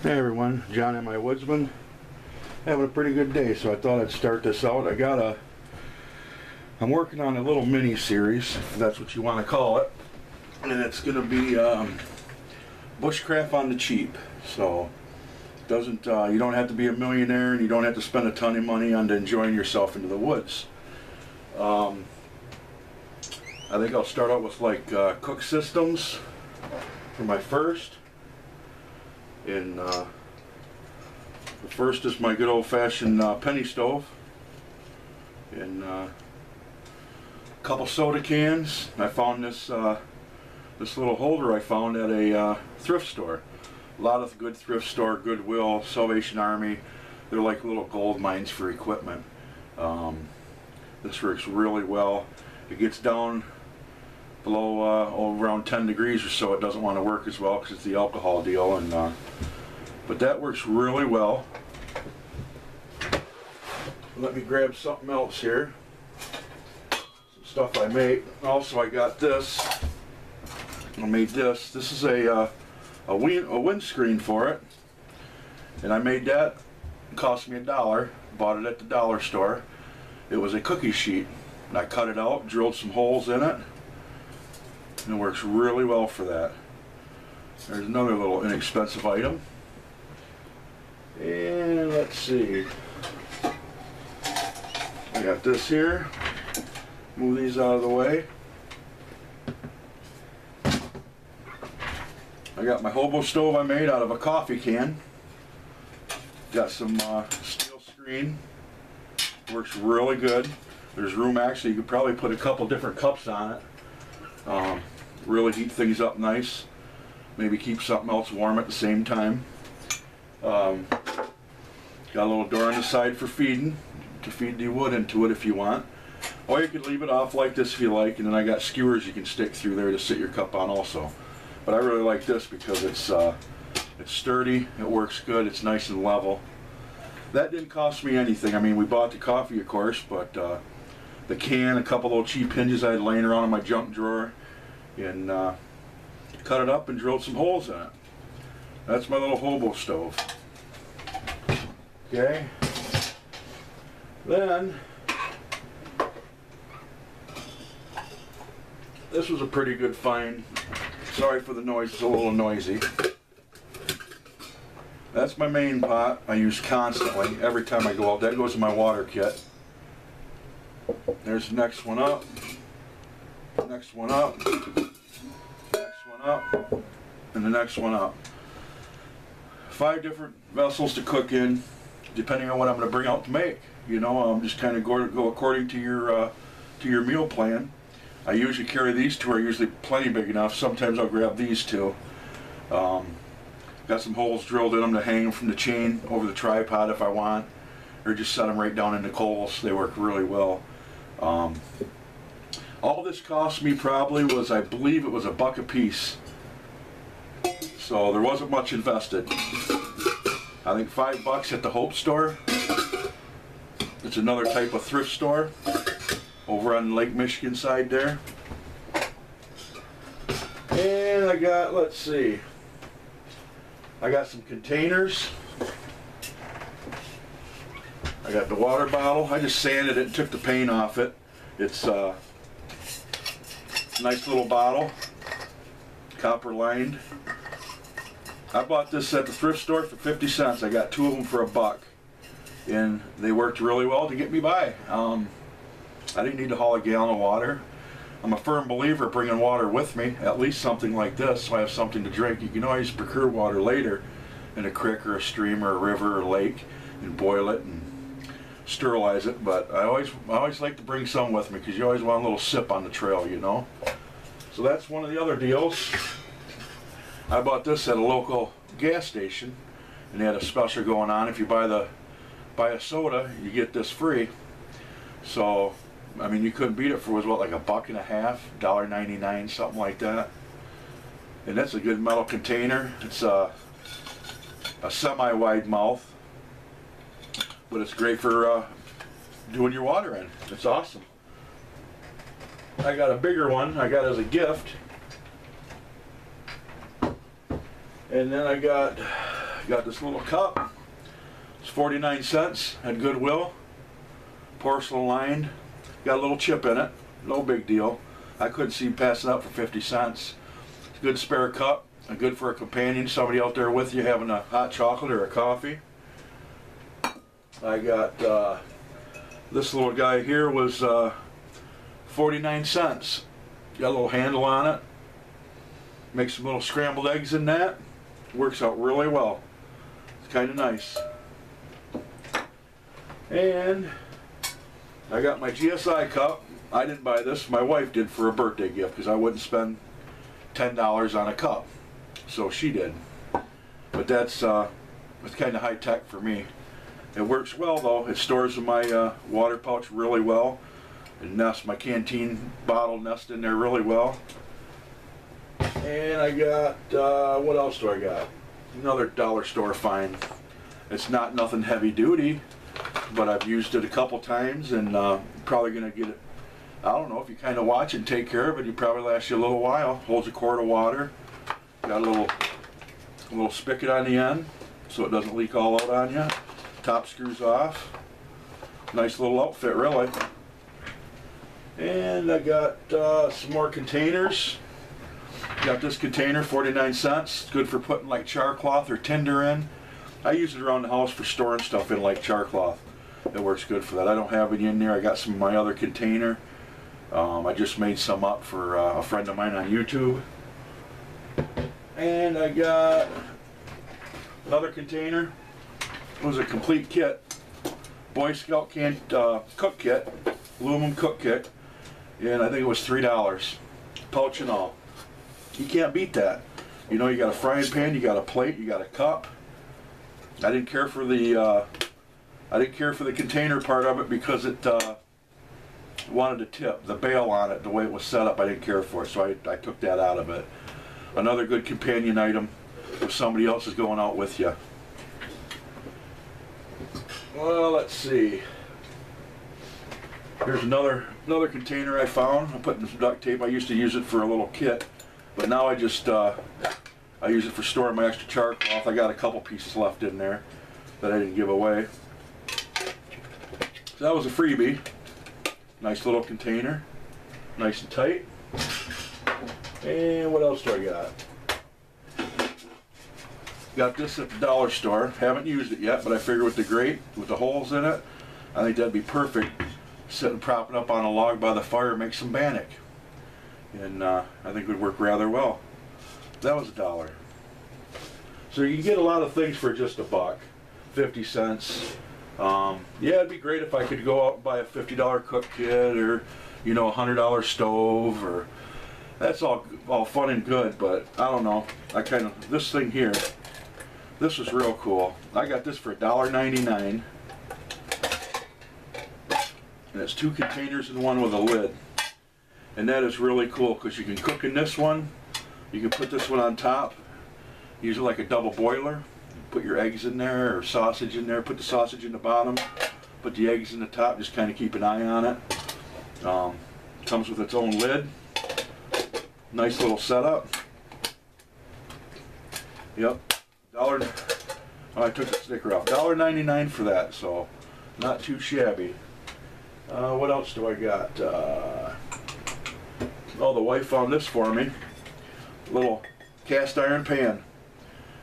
Hey everyone, John and my woodsman. Having a pretty good day, so I thought I'd start this out. I'm working on a little mini series, if that's what you want to call it, and it's going to be bushcraft on the cheap. So you don't have to be a millionaire, and you don't have to spend a ton of money on enjoying yourself into the woods. I think I'll start out with like cook systems for my first. And the first is my good old-fashioned penny stove, and a couple soda cans. I found this little holder I found at a thrift store. A lot of good thrift store, Goodwill, Salvation Army. They're like little gold mines for equipment. This works really well. It gets down below around 10 degrees or so. It doesn't want to work as well because it's the alcohol deal, and but that works really well. Let me grab something else here. Some stuff I made. Also, I got this. I made this. This is a windscreen for it, and I made that. It cost me $1. Bought it at the dollar store. It was a cookie sheet, and I cut it out, drilled some holes in it, and it works really well for that. There's another little inexpensive item. And let's see. I got this here. Move these out of the way. I got my Hobo Stove I made out of a coffee can. Got some steel screen. Works really good. There's room, actually, you could probably put a couple different cups on it. Really heat things up nice. Maybe keep something else warm at the same time. Got a little door on the side for feeding, to feed the wood into it if you want. Or you could leave it off like this if you like, and then I got skewers you can stick through there to sit your cup on also. But I really like this because it's sturdy, it works good, it's nice and level. That didn't cost me anything. I mean, we bought the coffee, of course, but the can, a couple little cheap hinges I had laying around in my junk drawer, and cut it up and drilled some holes in it. That's my little Hobo Stove. Okay. Then this was a pretty good find. Sorry for the noise, it's a little noisy. That's my main pot I use constantly every time I go out. That goes in my water kit. There's the next one up. Next one up. Next one up. And the next one up. 5 different vessels to cook in, depending on what I'm going to bring out to make. You know, I'm just kind of go according to your meal plan. I usually carry these 2, are usually plenty big enough. Sometimes I'll grab these 2. Got some holes drilled in them to hang them from the chain over the tripod if I want, or just set them right down into coals. They work really well. All this cost me probably was, I believe it was $1 a piece. So there wasn't much invested. I think $5 at the Hope store. It's another type of thrift store over on Lake Michigan side there. And I got, let's see, I got some containers. I got the water bottle. I just sanded it and took the paint off it. It's a nice little bottle, copper lined. I bought this at the thrift store for 50 cents. I got 2 of them for $1, and they worked really well to get me by. I didn't need to haul a gallon of water. I'm a firm believer bringing water with me, at least something like this, so I have something to drink. You can always procure water later in a creek or a stream or a river or lake and boil it and sterilize it, but I always like to bring some with me because you always want a little sip on the trail, you know. So that's one of the other deals. I bought this at a local gas station, and they had a special going on. If you buy a soda, you get this free. So, I mean, you couldn't beat it for, was what, like $1.50, $1.99, something like that. And that's a good metal container. It's a semi-wide mouth, but it's great for doing your water in. It's awesome. I got a bigger one I got as a gift. And then I got got this little cup. It's 49 cents at Goodwill. Porcelain lined. Got a little chip in it. No big deal. I couldn't see passing up for 50 cents. It's a good spare cup. Good for a companion, somebody out there with you having a hot chocolate or a coffee. I got this little guy here was 49 cents. Got a little handle on it. Make some little scrambled eggs in that. Works out really well. It's kind of nice. And I got my GSI cup. I didn't buy this. My wife did for a birthday gift because I wouldn't spend $10 on a cup. So she did. But that's it's kind of high tech for me. It works well though. It stores in my water pouch really well. It nests my canteen bottle nest in there really well. And I got, what else do I got? Another dollar store find. It's not nothing heavy duty, but I've used it a couple times and probably gonna get it. I don't know, if you kind of watch it and take care of it, it probably lasts you a little while. Holds a quart of water. Got a little spigot on the end so it doesn't leak all out on you. Top screws off. Nice little outfit really. And I got some more containers. Got this container, 49 cents. It's good for putting like char cloth or tinder in. I use it around the house for storing stuff in like char cloth. It works good for that. I don't have any in there. I got some of my other container. I just made some up for a friend of mine on YouTube. And I got another container. It was a complete kit. Boy Scout cook kit. Aluminum cook kit. And I think it was $3. Pouch and all. You can't beat that. You know, you got a frying pan, you got a plate, you got a cup. I didn't care for the container part of it because it wanted to tip. The bail on it, the way it was set up, I didn't care for it, so I took that out of it. Another good companion item if somebody else is going out with you. Well, let's see. Here's another container I found. I put in some duct tape. I used to use it for a little kit, but now I just I use it for storing my extra char cloth. I got a couple pieces left in there that I didn't give away. So that was a freebie. Nice little container, nice and tight. And what else do I got? Got this at the dollar store. Haven't used it yet, but I figure with the grate, with the holes in it, I think that'd be perfect. Sitting propping up on a log by the fire, make some bannock. And I think it would work rather well. That was $1. So you can get a lot of things for just $1, 50 cents. Yeah, it'd be great if I could go out and buy a $50 cook kit or, you know, a $100 stove, or that's all fun and good, but I don't know. This thing here, this was real cool. I got this for $1.99. And it's 2 containers in one with a lid. And that is really cool because you can cook in this one. You can put this one on top. Use it like a double boiler. Put your eggs in there or sausage in there. Put the sausage in the bottom. Put the eggs in the top. Just kind of keep an eye on it. Comes with its own lid. Nice little setup. Yep. Oh, I took the sticker off. $1.99 for that, so not too shabby. What else do I got? Oh, the wife found this for me. A little cast iron pan.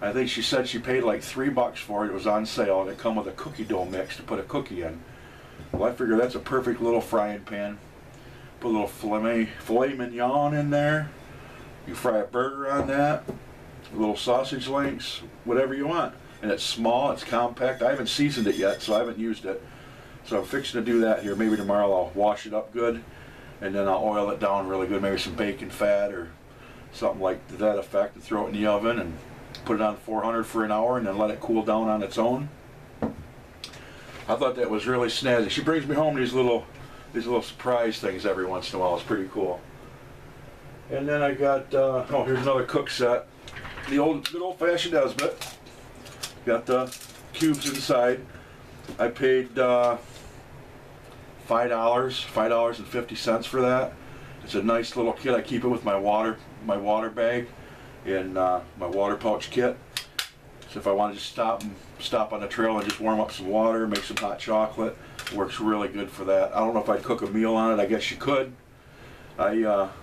I think she said she paid like $3 for it. It was on sale, and it come with a cookie dough mix to put a cookie in. Well, I figure that's a perfect little frying pan. Put a little filet mignon in there. You fry a burger on that. Little sausage links, whatever you want. And it's small, it's compact. I haven't seasoned it yet, so I haven't used it. So I'm fixing to do that here. Maybe tomorrow I'll wash it up good, and then I'll oil it down really good. Maybe some bacon fat or something like to that effect, and throw it in the oven and put it on 400 for an hour and then let it cool down on its own. I thought that was really snazzy. She brings me home these little surprise things every once in a while. It's pretty cool. And then I got, oh, here's another cook set. The good old-fashioned Esbit. Got the cubes inside. I paid $5.50 for that. It's a nice little kit. I keep it with my water bag and my water pouch kit. So if I want to just stop on the trail and just warm up some water, make some hot chocolate, it works really good for that. I don't know if I'd cook a meal on it. I guess you could. I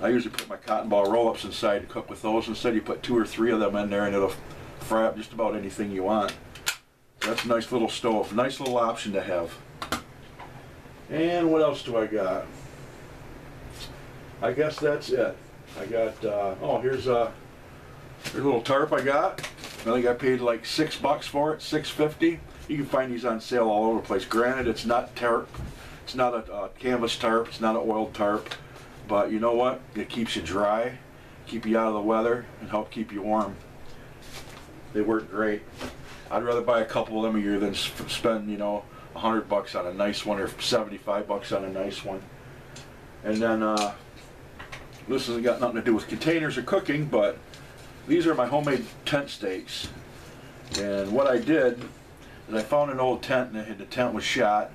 usually put my cotton ball roll-ups inside to cook with those. Instead, you put 2 or 3 of them in there, and it'll fry up just about anything you want. So that's a nice little stove, nice little option to have. And what else do I got? I guess that's it. I got, oh, here's a little tarp I got. I think I paid like $6 for it, $6.50. You can find these on sale all over the place. Granted, it's not tarp. It's not a canvas tarp. It's not an oiled tarp. But you know what? It keeps you dry, keep you out of the weather, and help keep you warm. They work great. I'd rather buy a couple of them a year than spend, you know, $100 on a nice one or $75 on a nice one. And then this hasn't got nothing to do with containers or cooking, but these are my homemade tent stakes. And what I did is I found an old tent and the tent was shot.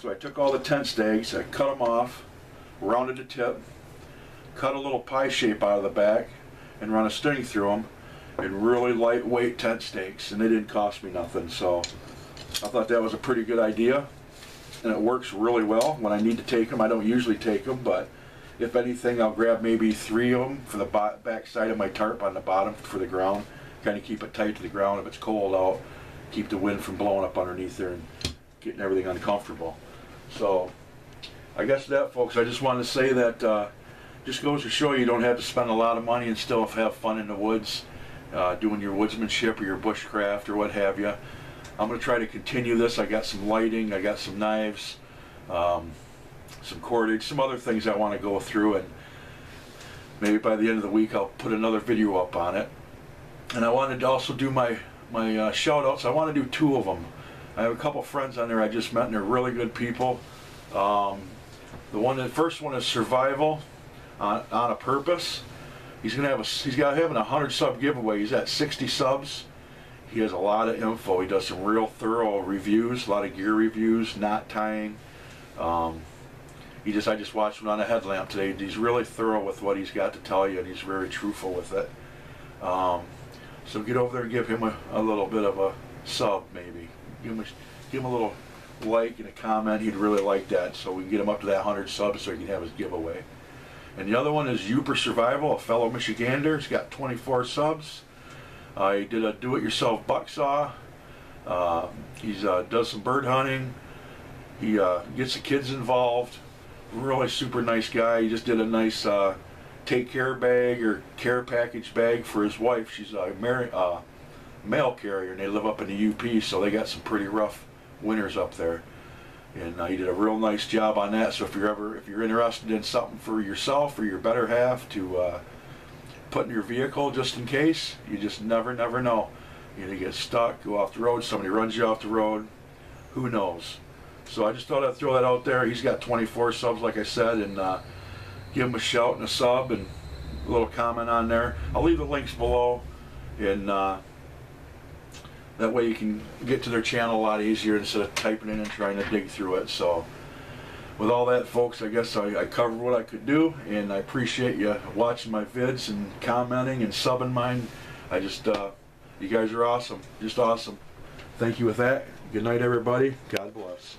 So I took all the tent stakes, I cut them off, rounded the tip, cut a little pie shape out of the back, and run a string through them. And really lightweight tent stakes, and they didn't cost me nothing. So I thought that was a pretty good idea, and it works really well. When I need to take them, I don't usually take them, but if anything, I'll grab maybe 3 of them for the back side of my tarp on the bottom for the ground. Kind of keep it tight to the ground if it's cold out. Keep the wind from blowing up underneath there and getting everything uncomfortable. So I guess that, folks, I just wanted to say that just goes to show you don't have to spend a lot of money and still have fun in the woods, doing your woodsmanship or your bushcraft or what have you. I'm going to try to continue this. I got some lighting, I got some knives, some cordage, some other things I want to go through, and maybe by the end of the week I'll put another video up on it. And I wanted to also do my shout-outs. I want to do 2 of them. I have a couple friends on there I just met, and they're really good people. The first one is Survival on a Purpose. He's got having a 100 sub giveaway. He's at 60 subs. He has a lot of info. He does some real thorough reviews, a lot of gear reviews, knot tying. I just watched him on a headlamp today. He's really thorough with what he's got to tell you, and he's very truthful with it. So get over there and give him a little bit of a sub, maybe. Give him a little like and a comment. He'd really like that, so we can get him up to that 100 subs so he can have his giveaway. And the other one is Uper Survival, a fellow Michigander. He's got 24 subs. He did a do-it-yourself buck saw. He does some bird hunting. He gets the kids involved. Really super nice guy. He just did a nice take care bag or care package bag for his wife. She's a mail carrier, and they live up in the UP, so they got some pretty rough winters up there. And he did a real nice job on that. So if you're interested in something for yourself or your better half to put in your vehicle just in case, you just never know. You get stuck, go off the road, somebody runs you off the road, who knows. So I just thought I'd throw that out there. He's got 24 subs, like I said, and give him a shout and a sub and a little comment on there. I'll leave the links below, and that way you can get to their channel a lot easier instead of typing in and trying to dig through it. So with all that, folks, I guess I covered what I could do, and I appreciate you watching my vids and commenting and subbing mine. You guys are awesome, just awesome. Thank you with that. Good night, everybody. God bless.